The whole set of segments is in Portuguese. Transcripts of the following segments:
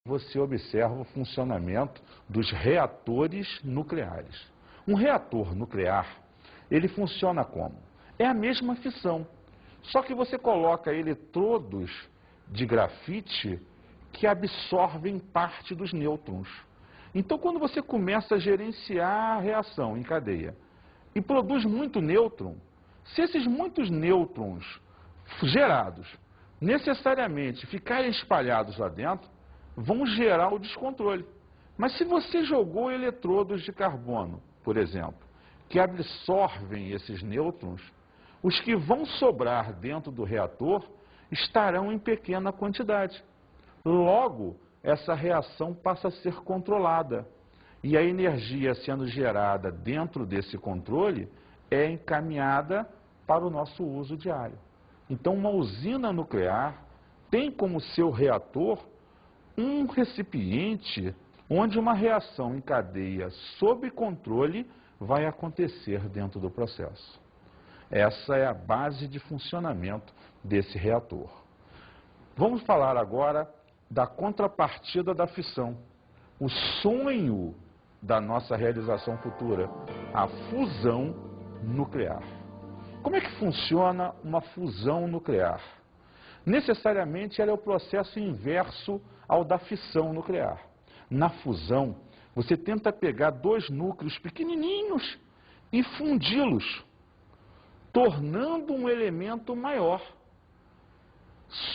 você observa o funcionamento dos reatores nucleares. Um reator nuclear, ele funciona como? É a mesma fissão, só que você coloca eletrodos de grafite que absorvem parte dos nêutrons. Então, quando você começa a gerenciar a reação em cadeia e produz muito nêutron, se esses muitos nêutrons gerados necessariamente ficarem espalhados lá dentro, vão gerar o descontrole. Mas se você jogou eletrodos de carbono, por exemplo, que absorvem esses nêutrons, os que vão sobrar dentro do reator estarão em pequena quantidade. Logo, essa reação passa a ser controlada. E a energia sendo gerada dentro desse controle é encaminhada para o nosso uso diário. Então, uma usina nuclear tem como seu reator um recipiente onde uma reação em cadeia sob controle vai acontecer dentro do processo. Essa é a base de funcionamento desse reator. Vamos falar agora da contrapartida da fissão. O sonho da nossa realização futura, a fusão nuclear. Como é que funciona uma fusão nuclear? Necessariamente ela é o processo inverso ao da fissão nuclear. Na fusão, você tenta pegar dois núcleos pequenininhos e fundi-los, tornando um elemento maior.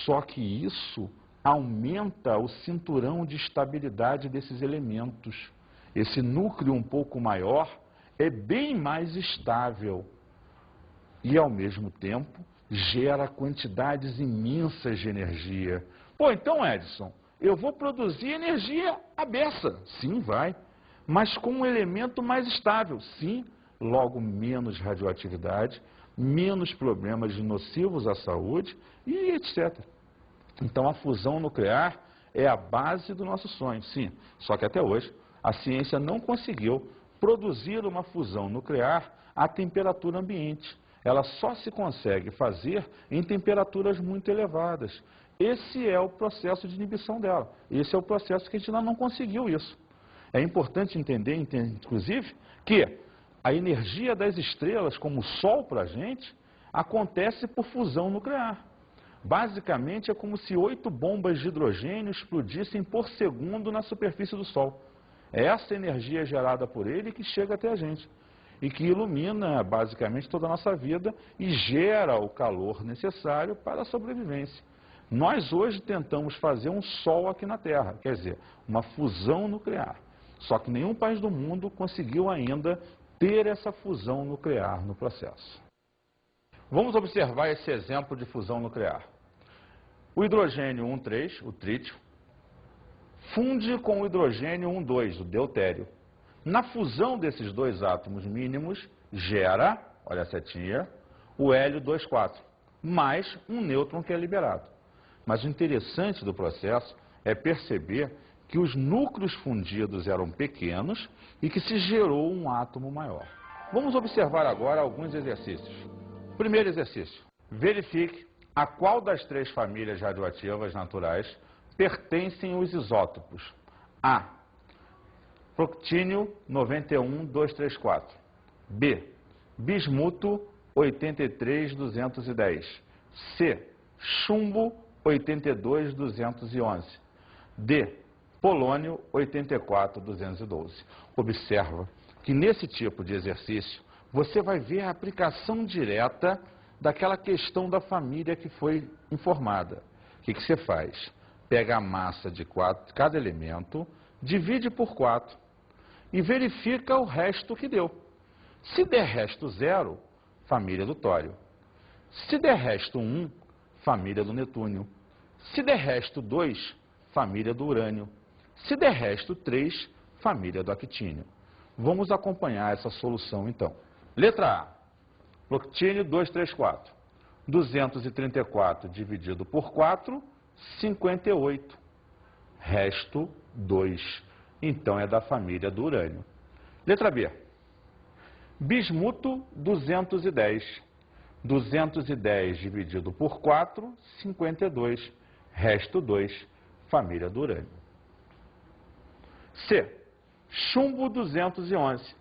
Só que isso aumenta o cinturão de estabilidade desses elementos. Esse núcleo um pouco maior é bem mais estável e, ao mesmo tempo, gera quantidades imensas de energia. Pô, então, Edison, eu vou produzir energia à beça. Sim, vai. Mas com um elemento mais estável. Sim, logo menos radioatividade, menos problemas nocivos à saúde e etc. Então, a fusão nuclear é a base do nosso sonho, sim. Só que até hoje, a ciência não conseguiu produzir uma fusão nuclear à temperatura ambiente. Ela só se consegue fazer em temperaturas muito elevadas. Esse é o processo de inibição dela. Esse é o processo que a gente ainda não conseguiu isso. É importante entender, inclusive, que a energia das estrelas, como o Sol para a gente, acontece por fusão nuclear. Basicamente, é como se 8 bombas de hidrogênio explodissem por segundo na superfície do Sol. É essa energia gerada por ele que chega até a gente e que ilumina, basicamente, toda a nossa vida e gera o calor necessário para a sobrevivência. Nós hoje tentamos fazer um Sol aqui na Terra, quer dizer, uma fusão nuclear. Só que nenhum país do mundo conseguiu ainda ter essa fusão nuclear no processo. Vamos observar esse exemplo de fusão nuclear. O hidrogênio 1,3, o trítio, funde com o hidrogênio 1,2, o deutério. Na fusão desses dois átomos mínimos, gera, olha a setinha, o hélio 2,4, mais um nêutron que é liberado. Mas o interessante do processo é perceber que os núcleos fundidos eram pequenos e que se gerou um átomo maior. Vamos observar agora alguns exercícios. Primeiro exercício. Verifique a qual das 3 famílias radioativas naturais pertencem os isótopos. A. Proctínio 91234. B. Bismuto 83210. C. Chumbo 82211. D. Polônio 84212. Observa que nesse tipo de exercício você vai ver a aplicação direta daquela questão da família que foi informada. O que você faz? Pega a massa de cada elemento, divide por 4 e verifica o resto que deu. Se der resto 0, família do tório. Se der resto 1, família do netúnio. Se der resto 2, família do urânio. Se der resto 3, família do actínio. Vamos acompanhar essa solução então. Letra A. Proctínio 234. 234 dividido por 4, 58. Resto 2. Então é da família do urânio. Letra B. Bismuto 210. 210 dividido por 4, 52. Resto 2. Família do urânio. C. Chumbo 211.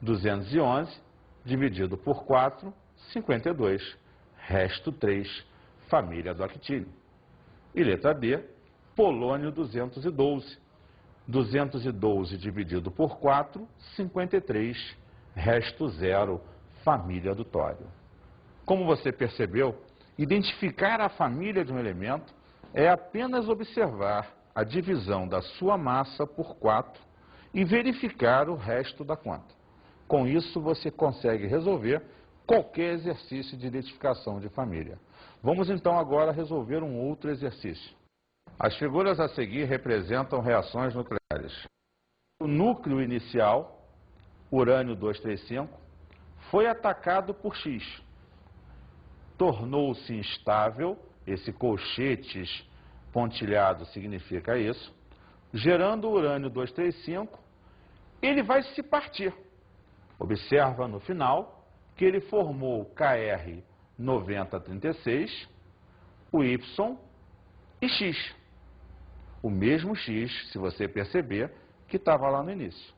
211 dividido por 4, 52. Resto 3, família do actínio. E letra D. Polônio 212. 212 dividido por 4, 53. Resto 0, família do tório. Como você percebeu, identificar a família de um elemento é apenas observar a divisão da sua massa por 4 e verificar o resto da conta. Com isso, você consegue resolver qualquer exercício de identificação de família. Vamos então agora resolver um outro exercício. As figuras a seguir representam reações nucleares. O núcleo inicial, urânio 235, foi atacado por X. Tornou-se instável, esse colchetes pontilhado significa isso, gerando o urânio 235, ele vai se partir. Observa no final que ele formou Kr 9036, o Y e X. O mesmo X, se você perceber, que estava lá no início.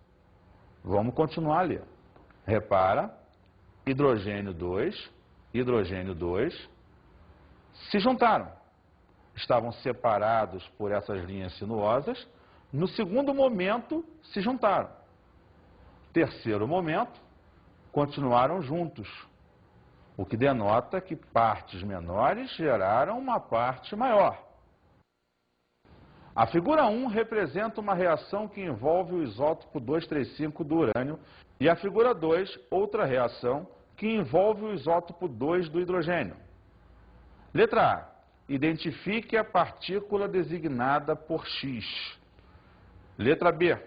Vamos continuar a ler. Repara, hidrogênio 2, hidrogênio 2, se juntaram. Estavam separados por essas linhas sinuosas. No segundo momento, se juntaram. Terceiro momento, continuaram juntos, o que denota que partes menores geraram uma parte maior. A figura 1 representa uma reação que envolve o isótopo 235 do urânio e a figura 2, outra reação que envolve o isótopo 2 do hidrogênio. Letra A. Identifique a partícula designada por X. Letra B.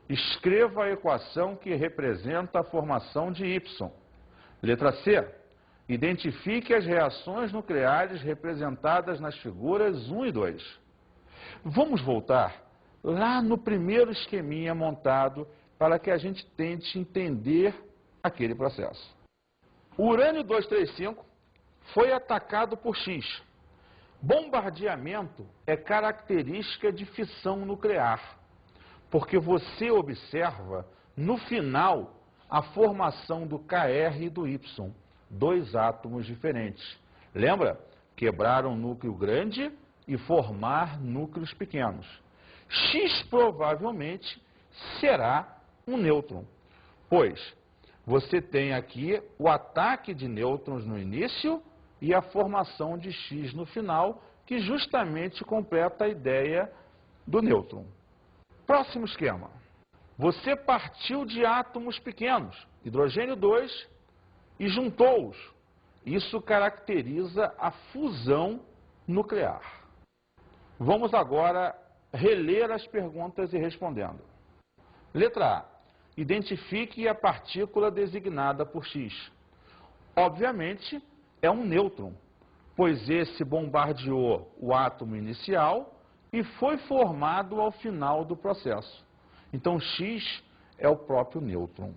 Escreva a equação que representa a formação de Y. Letra C. Identifique as reações nucleares representadas nas figuras 1 e 2. Vamos voltar lá no primeiro esqueminha montado para que a gente tente entender aquele processo. O urânio 235 foi atacado por X. Bombardeamento é característica de fissão nuclear, porque você observa no final a formação do Kr e do Y, dois átomos diferentes. Lembra? Quebrar um núcleo grande e formar núcleos pequenos. X provavelmente será um nêutron, pois você tem aqui o ataque de nêutrons no início e a formação de X no final, que justamente completa a ideia do nêutron. Próximo esquema. Você partiu de átomos pequenos, hidrogênio 2, e juntou-os. Isso caracteriza a fusão nuclear. Vamos agora reler as perguntas e respondendo. Letra A. Identifique a partícula designada por X. Obviamente, é um nêutron, pois esse bombardeou o átomo inicial e foi formado ao final do processo. Então, X é o próprio nêutron.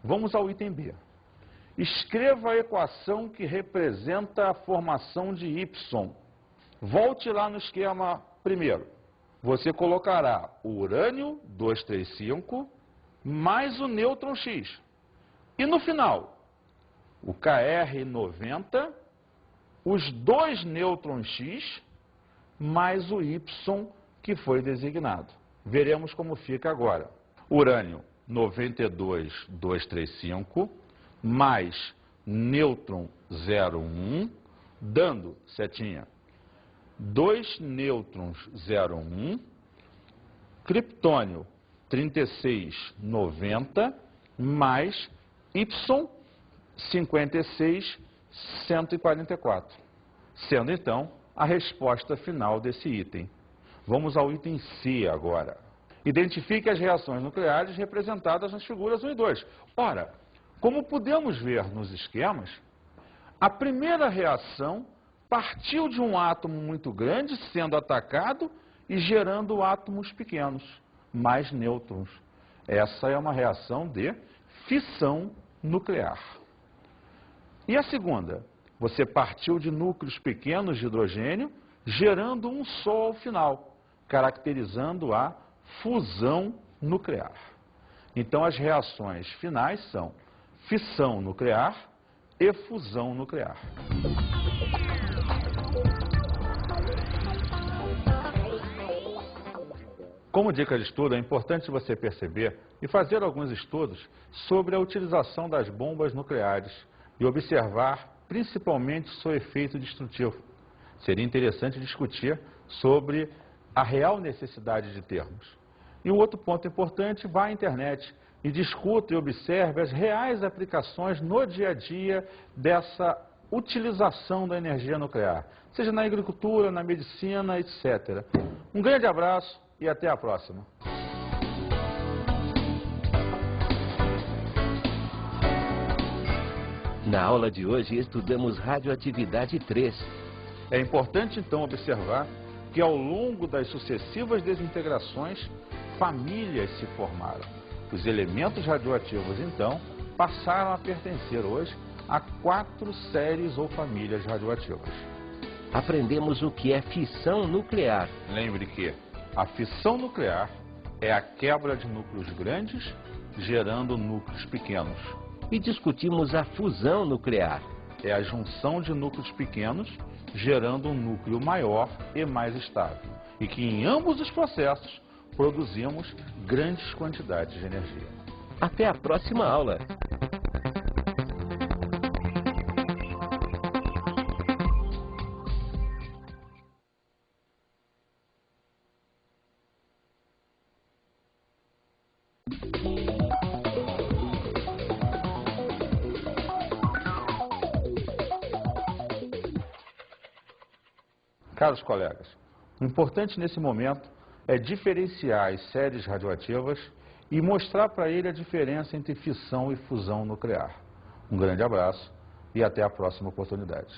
Vamos ao item B. Escreva a equação que representa a formação de Y. Volte lá no esquema primeiro. Você colocará o urânio 235 mais o nêutron X. E no final, o Kr 90, os dois nêutrons X, mais o Y que foi designado. Veremos como fica agora. Urânio 92,235 mais nêutron 0,1, dando, setinha, 2 nêutrons 0,1, criptônio 36,90 mais Y 56,144, sendo então a resposta final desse item. Vamos ao item C agora. Identifique as reações nucleares representadas nas figuras 1 e 2. Ora, como podemos ver nos esquemas, a primeira reação partiu de um átomo muito grande sendo atacado e gerando átomos pequenos, mais nêutrons. Essa é uma reação de fissão nuclear. E a segunda? Você partiu de núcleos pequenos de hidrogênio, gerando um só ao final, caracterizando a fusão nuclear. Então, as reações finais são fissão nuclear e fusão nuclear. Como dica de estudo, é importante você perceber e fazer alguns estudos sobre a utilização das bombas nucleares e observar principalmente seu efeito destrutivo. Seria interessante discutir sobre a real necessidade de termos. E um outro ponto importante, vá à internet e discuta e observe as reais aplicações no dia a dia dessa utilização da energia nuclear, seja na agricultura, na medicina, etc. Um grande abraço e até a próxima. Na aula de hoje estudamos radioatividade 3. É importante então observar que ao longo das sucessivas desintegrações, famílias se formaram. Os elementos radioativos então passaram a pertencer hoje a 4 séries ou famílias radioativas. Aprendemos o que é fissão nuclear. Lembre que a fissão nuclear é a quebra de núcleos grandes, gerando núcleos pequenos. E discutimos a fusão nuclear. É a junção de núcleos pequenos, gerando um núcleo maior e mais estável. E que em ambos os processos produzimos grandes quantidades de energia. Até a próxima aula. Caros colegas, o importante nesse momento é diferenciar as séries radioativas e mostrar para ele a diferença entre fissão e fusão nuclear. Um grande abraço e até a próxima oportunidade.